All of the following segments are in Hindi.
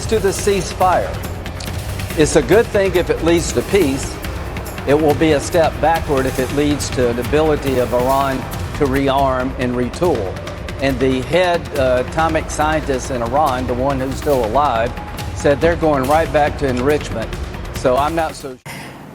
to the ceasefire, it's a good thing if it leads to peace. It will be a step backward if it leads to the ability of Iran to rearm and retool. And the head atomic scientist in Iran, the one who's still alive, said they're going right back to enrichment. So I'm not so.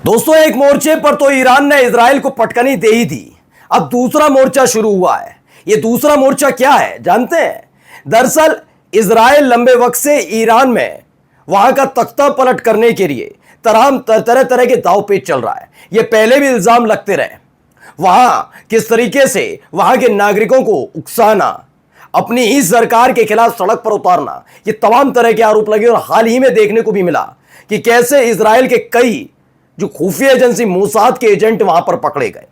दोस्तों, एक मोर्चे पर तो ईरान ने इजराइल को पटकनी दे ही दी। अब दूसरा मोर्चा शुरू हुआ है। ये दूसरा मोर्चा क्या है जानते हैं? दरअसल इजराइल लंबे वक्त से ईरान में वहां का तख्ता पलट करने के लिए तरह तरह के दाव पेच चल रहा है। ये पहले भी इल्जाम लगते रहे। वहां किस तरीके से वहां के नागरिकों को उकसाना, अपनी ही सरकार के खिलाफ सड़क पर उतारना, ये तमाम तरह के आरोप लगे। और हाल ही में देखने को भी मिला कि कैसे इजराइल के कई जो खुफिया एजेंसी मोसाद के एजेंट वहां पर पकड़े गए।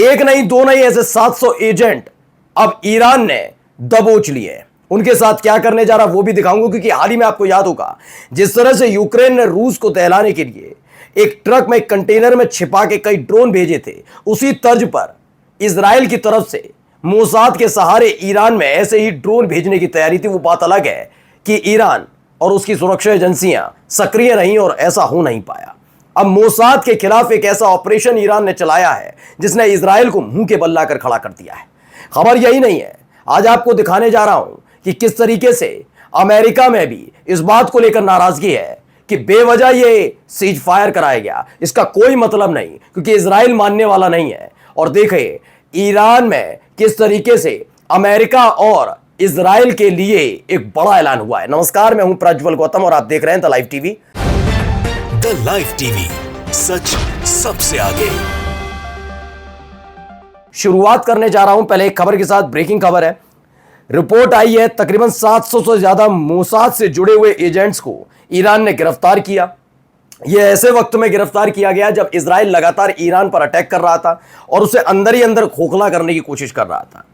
एक नहीं दो नहीं, ऐसे 700 एजेंट अब ईरान ने दबोच लिए। उनके साथ क्या करने जा रहा वो भी दिखाऊंगा, क्योंकि हाल ही में आपको याद होगा जिस तरह से यूक्रेन ने रूस को दहलाने के लिए एक ट्रक में, एक कंटेनर में छिपा के कई ड्रोन भेजे थे, उसी तर्ज पर इजराइल की तरफ से मोसाद के सहारे ईरान में ऐसे ही ड्रोन भेजने की तैयारी थी। वो बात अलग है कि ईरान और उसकी सुरक्षा एजेंसियां सक्रिय रहीं और ऐसा हो नहीं पाया। अब मोसाद के खिलाफ एक ऐसा ऑपरेशन ईरान ने चलाया है जिसने इजराइल को मुंह के बल लाकर खड़ा कर दिया है। खबर यही नहीं है, आज आपको दिखाने जा रहा हूं कि किस तरीके से अमेरिका में भी इस बात को लेकर नाराजगी है कि बेवजह ये सीज फायर कराया गया, इसका कोई मतलब नहीं, क्योंकि इजराइल मानने वाला नहीं है। और देखिए ईरान में किस तरीके से अमेरिका और इजराइल के लिए एक बड़ा ऐलान हुआ है। नमस्कार, मैं हूं प्रज्वल गौतम और आप देख रहे हैं the live TV. The live TV, सच सबसे आगे। शुरुआत करने जा रहा हूं पहले एक खबर के साथ। ब्रेकिंग खबर है, रिपोर्ट आई है तकरीबन 700 से ज्यादा मोसाद से जुड़े हुए एजेंट्स को ईरान ने गिरफ्तार किया। यह ऐसे वक्त में गिरफ्तार किया गया जब इजराइल लगातार ईरान पर अटैक कर रहा था और उसे अंदर ही अंदर खोखला करने की कोशिश कर रहा था।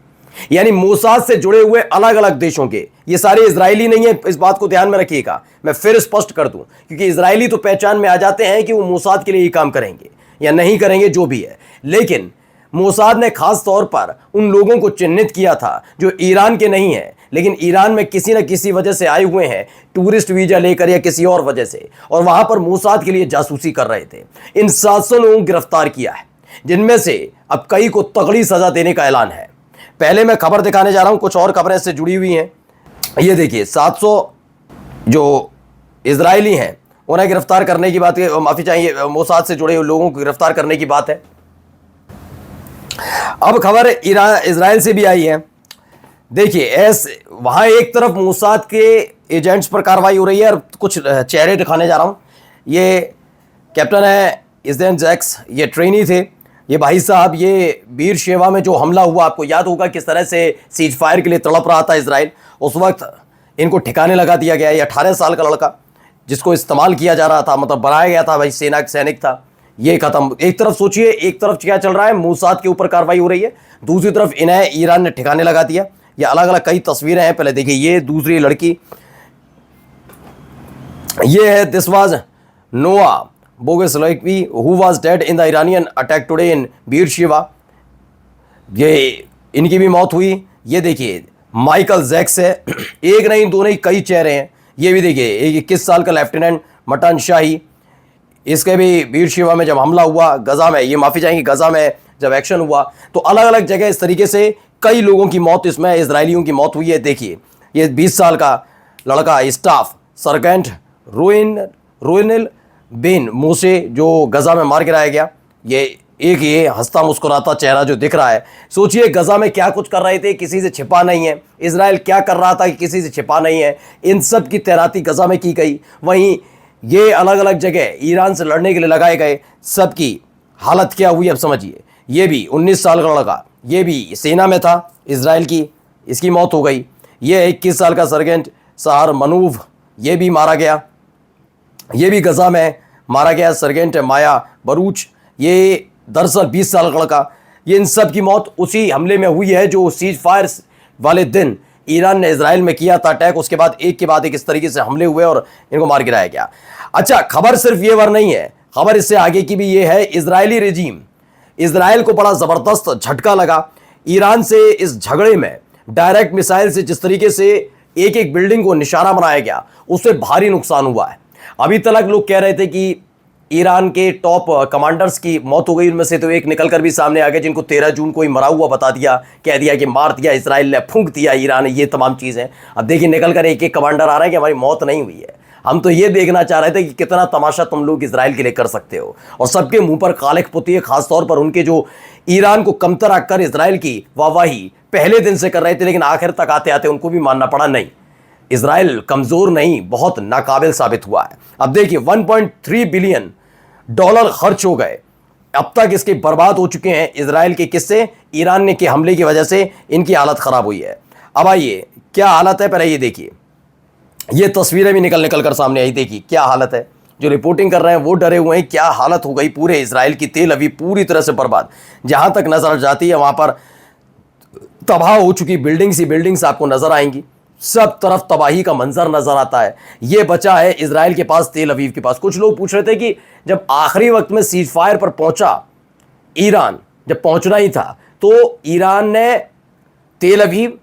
यानी मोसाद से जुड़े हुए अलग अलग देशों के, ये सारे इजरायली नहीं है, इस बात को ध्यान में रखिएगा। मैं फिर स्पष्ट कर दूं, क्योंकि इजरायली तो पहचान में आ जाते हैं कि वो मोसाद के लिए ही काम करेंगे या नहीं करेंगे, जो भी है। लेकिन मोसाद ने खास तौर पर उन लोगों को चिन्हित किया था जो ईरान के नहीं है, लेकिन ईरान में किसी न किसी वजह से आए हुए हैं, टूरिस्ट वीजा लेकर या किसी और वजह से, और वहां पर मोसाद के लिए जासूसी कर रहे थे। इन 700 लोगों को गिरफ्तार किया है, जिनमें से अब कई को तगड़ी सजा देने का ऐलान है। पहले मैं खबर दिखाने जा रहा हूं, कुछ और खबरें इससे जुड़ी हुई हैं। ये देखिए 700 जो इजरायली हैं उन्हें गिरफ्तार करने की बात है, माफी चाहिए, मोसाद से जुड़े हुए लोगों को गिरफ्तार करने की बात है। अब खबर इजराइल से भी आई है। देखिए ऐसे वहां एक तरफ मोसाद के एजेंट्स पर कार्रवाई हो रही है और कुछ चेहरे दिखाने जा रहा हूं। ये कैप्टन है इजदेन जैक्स, ये ट्रेनी थे। ये भाई साहब, ये बीर शेवा में जो हमला हुआ, आपको याद होगा किस तरह से सीज फायर के लिए तड़प रहा था इजराइल। उस वक्त इनको ठिकाने लगा दिया गया। ये 18 साल का लड़का जिसको इस्तेमाल किया जा रहा था, मतलब बनाया गया था, भाई सेना का सैनिक था, ये खत्म। एक तरफ सोचिए, एक तरफ क्या चल रहा है, मोसाद के ऊपर कार्रवाई हो रही है, दूसरी तरफ इन्हें ईरान ने ठिकाने लगा दिया। ये अलग अलग कई तस्वीरें हैं। पहले देखिए, ये दूसरी लड़की, ये है, this was Noa Bogeslavi who was dead in the Iranian attack today in Beer Sheva. ये इनकी भी मौत हुई। ये देखिए माइकल जैक्स है, एक नहीं दो नहीं कई चेहरे हैं। ये भी देखिए एक 21 साल का लेफ्टिनेंट मटन शाही, इसके भी बीर शेवा में जब हमला हुआ, गजा में, ये माफ़ी चाहेंगे, गजा में जब एक्शन हुआ, तो अलग अलग जगह इस तरीके से कई लोगों की मौत, इसमें इजरायलियों की मौत हुई है। देखिए ये 20 साल का लड़का स्टाफ सर्जेंट रोइनल बिन मोसे जो गजा में मार गिराया गया। ये हंसता मुस्कुराता चेहरा जो दिख रहा है। सोचिए गजा में क्या कुछ कर रहे थे, किसी से छिपा नहीं है। इजराइल क्या कर रहा था कि किसी से छिपा नहीं है। इन सब की तैनाती गजा में की गई। वहीं ये अलग अलग जगह ईरान से लड़ने के लिए लगाए गए, सबकी हालत क्या हुई अब समझिए। ये भी 19 साल का लड़का, ये भी सेना में था इजराइल की, इसकी मौत हो गई। ये 21 साल का सर्जेंट सहार मनूव, ये भी मारा गया, ये भी गजा में मारा गया। सर्जेंट माया बरूच, ये दरअसल 20 साल का लड़का। ये इन सब की मौत उसी हमले में हुई है जो सीज फायर वाले दिन ईरान ने इजराइल में किया था अटैक। उसके बाद एक के बाद एक इस तरीके से हमले हुए और इनको मार गिराया गया। अच्छा, खबर सिर्फ ये वर नहीं है, खबर इससे आगे की भी ये है। इजरायली रेजिम, इजराइल को बड़ा जबरदस्त झटका लगा ईरान से इस झगड़े में। डायरेक्ट मिसाइल से जिस तरीके से एक एक बिल्डिंग को निशाना बनाया गया, उससे भारी नुकसान हुआ है। अभी तक लोग कह रहे थे कि ईरान के टॉप कमांडर्स की मौत हो गई, उनमें से तो एक निकल कर भी सामने आ गया जिनको 13 जून को ही मरा हुआ बता दिया, कह दिया कि मार दिया इसराइल ने, फूंक दिया ईरान ने, ये तमाम चीज़ें। अब देखिए निकल कर एक एक कमांडर आ रहा है कि हमारी मौत नहीं हुई है। हम तो ये देखना चाह रहे थे कि कितना तमाशा तुम लोग इसराइल के लिए कर सकते हो, और सबके मुंह पर कालिख पुती है, खासतौर पर उनके जो ईरान को कमतर कर इसराइल की वाहवाही पहले दिन से कर रहे थे, लेकिन आखिर तक आते आते उनको भी मानना पड़ा, नहीं इसराइल कमजोर नहीं, बहुत नाकाबिल साबित हुआ है। अब देखिए 1.3 बिलियन डॉलर खर्च हो गए अब तक, इसके बर्बाद हो चुके हैं इसराइल के किस्से, ईरान के हमले की वजह से इनकी हालत खराब हुई है। अब आइए क्या हालत है, पहले ये देखिए, ये तस्वीरें भी निकल कर सामने आई, देखिए क्या हालत है। जो रिपोर्टिंग कर रहे हैं वो डरे हुए हैं, क्या हालत हो गई पूरे इसराइल की, तेल अवीव पूरी तरह से बर्बाद, जहां तक नजर जाती है वहां पर तबाह हो चुकी बिल्डिंग्स ही बिल्डिंग्स आपको नजर आएंगी, सब तरफ तबाही का मंजर नजर आता है। ये बचा है इसराइल के पास, तेल अवीव के पास। कुछ लोग पूछ रहे थे कि जब आखिरी वक्त में सीज फायर पर पहुंचा ईरान, जब पहुंचना ही था, तो ईरान ने तेल अवीव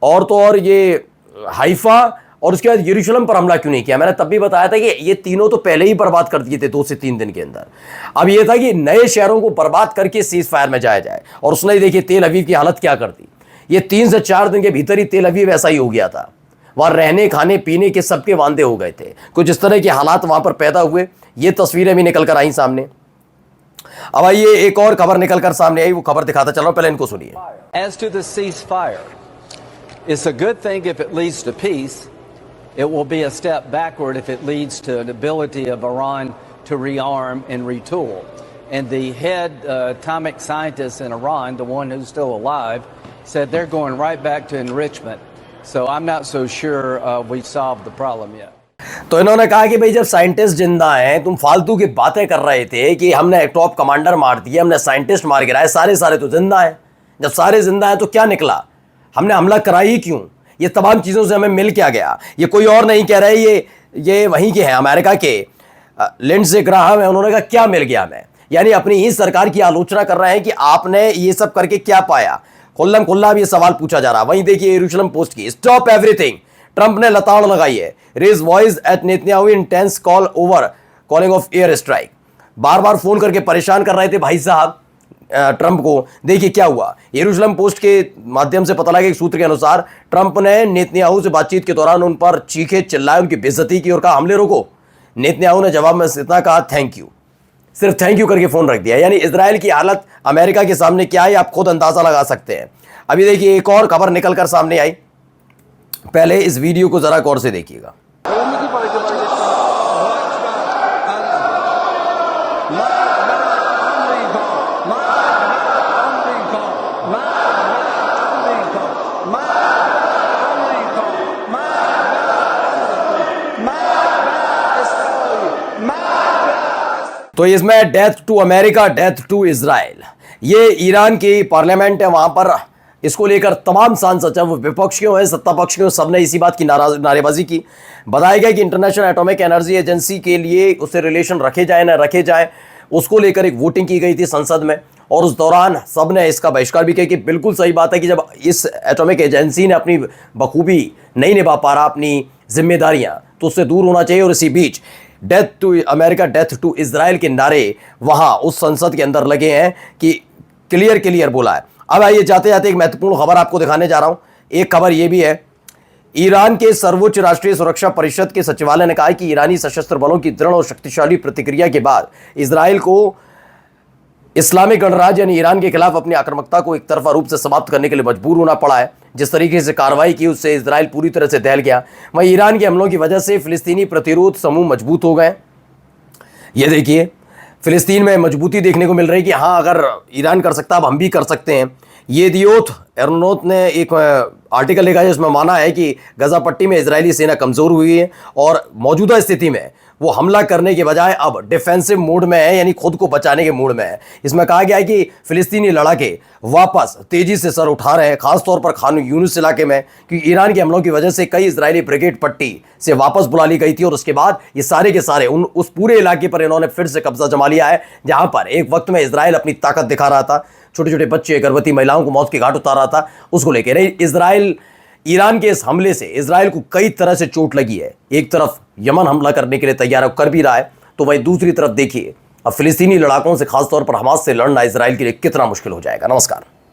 और तो और ये हाइफा और उसके बाद यरूशलेम पर हमला क्यों नहीं किया। मैंने तब भी बताया था कि ये तीनों तो पहले ही बर्बाद कर दिए थे 2 से 3 दिन के अंदर। अब ये था कि नए शहरों को बर्बाद करके सीज फायर में जाया जाए, और उसने देखिए तेल अवीव की हालत क्या कर दी। ये 3 से 4 दिन के भीतर ही तेल अवीव ऐसा ही हो गया था, वहां रहने खाने पीने के सबके वांदे हो गए थे, कुछ इस तरह के हालात वहां पर पैदा हुए। ये तस्वीरें भी निकल कर आई सामने। अब आइए एक और खबर निकल कर सामने आई, वो खबर दिखाता चल रहा हूं, पहले इनको सुनिए। As to the ceasefire, it's a good thing if it leads to peace. It will be a step backward if it leads to the ability of Iran to rearm and retool. And the head atomic scientist in Iran, the one who's still alive, said they're going right back to enrichment. So I'm not so sure we've solved the problem yet. तो इन्होंने कहा कि भाई जब साइंटिस्ट जिंदा हैं, तुम फालतू की बातें कर रहे थे कि हमने टॉप कमांडर मार दिए, हमने साइंटिस्ट मार गिराए, सारे तो जिंदा हैं। जब सारे जिंदा हैं तो क्या निकला, हमने हमला करा ही क्यों? ये तमाम चीज़ों से हमें मिल क्या गया? ये कोई और नहीं कह रहे, ये वहीं के हैं, अमेरिका के लिंडसे ग्राहम है। उन्होंने कहा क्या मिल गया हमें, यानी अपनी ही सरकार की आलोचना कर रहे हैं कि आपने ये सब करके क्या पाया। खुल्लम खुल्ला भी ये सवाल पूछा जा रहा। वहीं देखिए यरूशलेम पोस्ट की, स्टॉप एवरीथिंग, ट्रंप ने लताड़ लगाई है, raise voice at Netanyahu in tense call over calling off air strike. बार बार फोन करके परेशान कर रहे थे भाई साहब ट्रंप को। देखिए क्या हुआ, यरूशलेम पोस्ट के माध्यम से पता लगा, एक सूत्र के अनुसार ट्रंप ने नेतन्याहू से बातचीत के दौरान उन पर चीखे चिल्लाए, उनकी बेइज्जती की और कहा हमले रोको। नेतन्याहू ने जवाब में इतना कहा थैंक यू, सिर्फ थैंक यू करके फोन रख दिया। यानी इजराइल की हालत अमेरिका के सामने क्या है आप खुद अंदाजा लगा सकते हैं। अभी देखिए एक और खबर निकल कर सामने आई, पहले इस वीडियो को जरा गौर से देखिएगा। तो इसमें death to America, death to Israel. ये ईरान की पार्लियामेंट है, वहां पर इसको लेकर तमाम सांसद, चाहे वो विपक्षियों हैं सत्ता पक्षियों, सबने इसी बात की नारेबाजी की। बताया गया कि इंटरनेशनल एटॉमिक एनर्जी एजेंसी के लिए उससे रिलेशन रखे जाए ना रखे जाए, उसको लेकर एक वोटिंग की गई थी संसद में, और उस दौरान सबने इसका बहिष्कार भी किया कि बिल्कुल सही बात है कि जब इस एटॉमिक एजेंसी ने अपनी बखूबी नहीं निभा पा रहा अपनी जिम्मेदारियां, तो उससे दूर होना चाहिए। और इसी बीच death to America, death to Israel के नारे वहां उस संसद के अंदर लगे हैं कि क्लियर बोला है। अब आइए जाते जाते एक महत्वपूर्ण खबर आपको दिखाने जा रहा हूं। एक खबर यह भी है, ईरान के सर्वोच्च राष्ट्रीय सुरक्षा परिषद के सचिवालय ने कहा कि ईरानी सशस्त्र बलों की दृढ़ और शक्तिशाली प्रतिक्रिया के बाद इजराइल को इस्लामिक गणराज्य यानी ईरान के खिलाफ अपनी आक्रामकता को एक तरफा रूप से समाप्त करने के लिए मजबूर होना पड़ा है। जिस तरीके से कार्रवाई की उससे इजराइल पूरी तरह से दहल गया। वहीं ईरान के हमलों की वजह से फिलिस्तीनी प्रतिरोध समूह मजबूत हो गए। ये देखिए फिलिस्तीन में मजबूती देखने को मिल रही है कि हाँ अगर ईरान कर सकता अब हम भी कर सकते हैं। ये दियोथ एरोनोत ने एक आर्टिकल लिखा है जिसमें माना है कि गजा पट्टी में इजरायली सेना कमज़ोर हुई है और मौजूदा स्थिति में वो हमला करने के बजाय अब डिफेंसिव मोड में है, यानी खुद को बचाने के मोड में है। इसमें कहा गया है कि फिलिस्तीनी लड़ाके वापस तेजी से सर उठा रहे हैं, खासतौर पर खान यूनिस इलाके में, क्योंकि ईरान के हमलों की वजह से कई इजरायली ब्रिगेड पट्टी से वापस बुला ली गई थी और उसके बाद ये सारे के सारे उस पूरे इलाके पर इन्होंने फिर से कब्जा जमा लिया है, जहां पर एक वक्त में इजराइल अपनी ताकत दिखा रहा था, छोटे छोटे बच्चे गर्भवती महिलाओं को मौत के घाट उतार रहा था। उसको लेकर इजराइल ईरान के इस हमले से इजराइल को कई तरह से चोट लगी है। एक तरफ यमन हमला करने के लिए तैयार कर भी रहा है, तो वहीं दूसरी तरफ देखिए अब फिलिस्तीनी लड़ाकों से, खासतौर पर हमास से लड़ना इजराइल के लिए कितना मुश्किल हो जाएगा। नमस्कार।